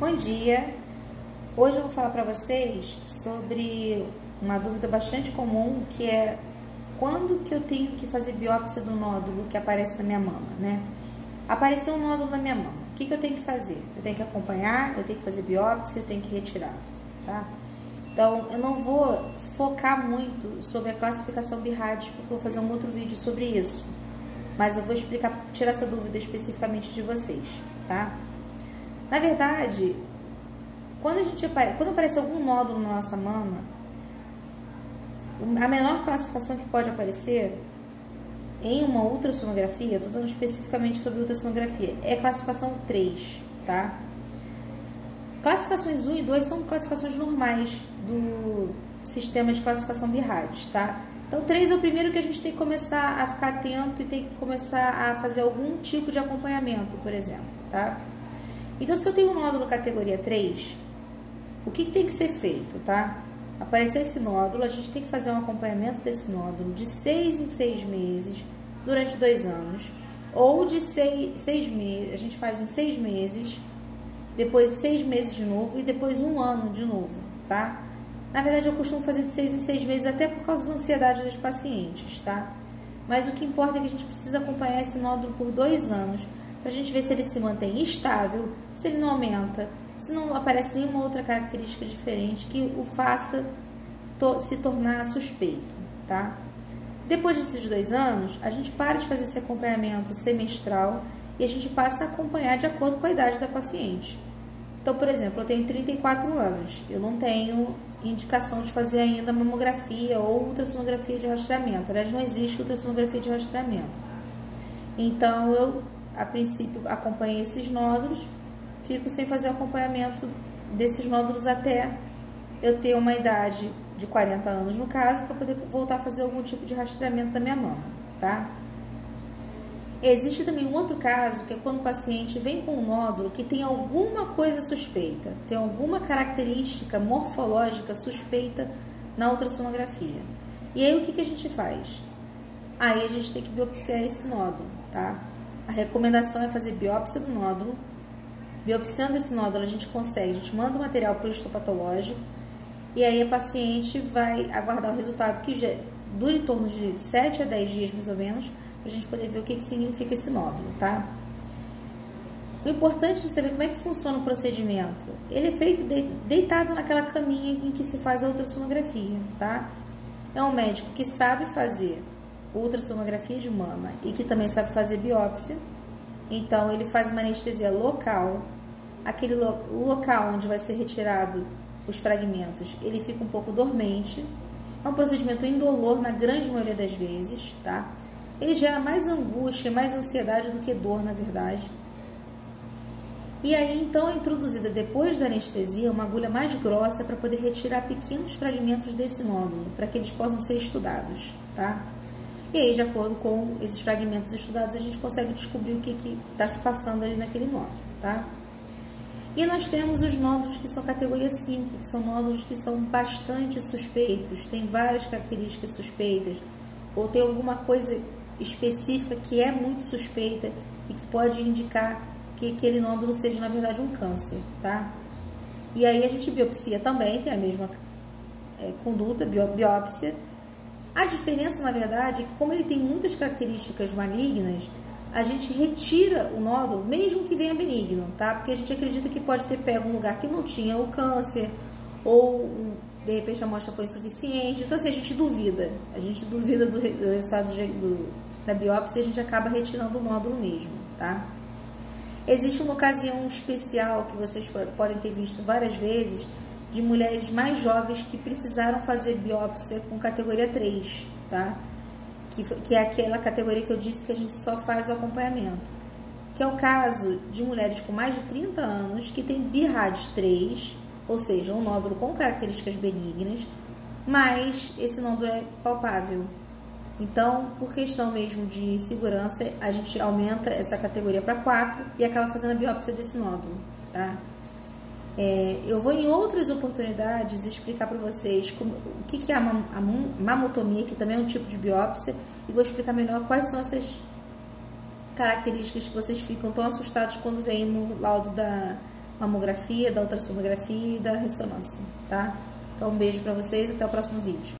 Bom dia! Hoje eu vou falar para vocês sobre uma dúvida bastante comum, que é quando que eu tenho que fazer biópsia do nódulo que aparece na minha mama, né? Apareceu um nódulo na minha mama, o que eu tenho que fazer? Eu tenho que acompanhar, eu tenho que fazer biópsia, eu tenho que retirar, tá? Então, eu não vou focar muito sobre a classificação BIRADS, porque eu vou fazer um outro vídeo sobre isso. Mas eu vou explicar, tirar essa dúvida especificamente de vocês, tá? Na verdade, quando aparece algum nódulo na nossa mama, a menor classificação que pode aparecer em uma ultrassonografia, estou falando especificamente sobre ultrassonografia, é classificação 3, tá? Classificações 1 e 2 são classificações normais do sistema de classificação BIRADS, tá? Então, 3 é o primeiro que a gente tem que começar a ficar atento e tem que começar a fazer algum tipo de acompanhamento, por exemplo, tá? Então, se eu tenho um nódulo categoria 3, o que tem que ser feito, tá? Apareceu esse nódulo, a gente tem que fazer um acompanhamento desse nódulo de 6 em 6 meses, durante 2 anos, ou de 6 meses, a gente faz em 6 meses, depois 6 meses de novo e depois 1 ano de novo, tá? Na verdade, eu costumo fazer de 6 em 6 meses até por causa da ansiedade das pacientes, tá? Mas o que importa é que a gente precisa acompanhar esse nódulo por 2 anos, pra gente ver se ele se mantém estável, se ele não aumenta, se não aparece nenhuma outra característica diferente que o faça se tornar suspeito, tá? Depois desses 2 anos, a gente para de fazer esse acompanhamento semestral e a gente passa a acompanhar de acordo com a idade da paciente. Então, por exemplo, eu tenho 34 anos, eu não tenho indicação de fazer ainda mamografia ou ultrassonografia de rastreamento. Aliás, não existe ultrassonografia de rastreamento. Então, eu, a princípio, acompanhei esses nódulos, fico sem fazer acompanhamento desses nódulos até eu ter uma idade de 40 anos, no caso, para poder voltar a fazer algum tipo de rastreamento da minha mama, tá? Existe também um outro caso, que é quando o paciente vem com um nódulo que tem alguma coisa suspeita, tem alguma característica morfológica suspeita na ultrassonografia. E aí, o que a gente faz? Aí a gente tem que biopsiar esse nódulo, tá? A recomendação é fazer biópsia do nódulo. Biopsiando esse nódulo, a gente manda o material para o histopatológico, e aí a paciente vai aguardar o resultado, que dura em torno de 7 a 10 dias, mais ou menos, para a gente poder ver o que significa esse nódulo, tá? O importante é saber como é que funciona o procedimento. Ele é feito deitado naquela caminha em que se faz a ultrassonografia, tá? É um médico que sabe fazer ultrassonografia de mama e que também sabe fazer biópsia. Então, ele faz uma anestesia local. O local onde vai ser retirado os fragmentos, ele fica um pouco dormente. É um procedimento indolor na grande maioria das vezes, tá? Ele gera mais angústia, mais ansiedade do que dor, na verdade. E aí, então, é introduzida depois da anestesia uma agulha mais grossa para poder retirar pequenos fragmentos desse nódulo, para que eles possam ser estudados, tá? E aí, de acordo com esses fragmentos estudados, a gente consegue descobrir o que está se passando ali naquele nódulo, tá? E nós temos os nódulos que são categoria 5, que são nódulos que são bastante suspeitos, tem várias características suspeitas, ou tem alguma coisa específica que é muito suspeita e que pode indicar que aquele nódulo seja, na verdade, um câncer, tá? E aí a gente biopsia também, tem a mesma conduta, biópsia. A diferença, na verdade, é que como ele tem muitas características malignas, a gente retira o nódulo, mesmo que venha benigno, tá? Porque a gente acredita que pode ter pego um lugar que não tinha o câncer, ou de repente a amostra foi insuficiente. Então, assim, a gente duvida do resultado da biópsia e a gente acaba retirando o nódulo mesmo, tá? Existe uma ocasião especial que vocês podem ter visto várias vezes, de mulheres mais jovens que precisaram fazer biópsia com categoria 3, tá? Que é aquela categoria que eu disse que a gente só faz o acompanhamento. Que é o caso de mulheres com mais de 30 anos que tem BIRADS 3, ou seja, um nódulo com características benignas, mas esse nódulo é palpável. Então, por questão mesmo de segurança, a gente aumenta essa categoria para 4 e acaba fazendo a biópsia desse nódulo, tá? Eu vou em outras oportunidades explicar para vocês o que é a mamotomia, que também é um tipo de biópsia, e vou explicar melhor quais são essas características que vocês ficam tão assustados quando veem no laudo mamografia, da ultrassonografia e da ressonância, tá? Então, um beijo para vocês e até o próximo vídeo.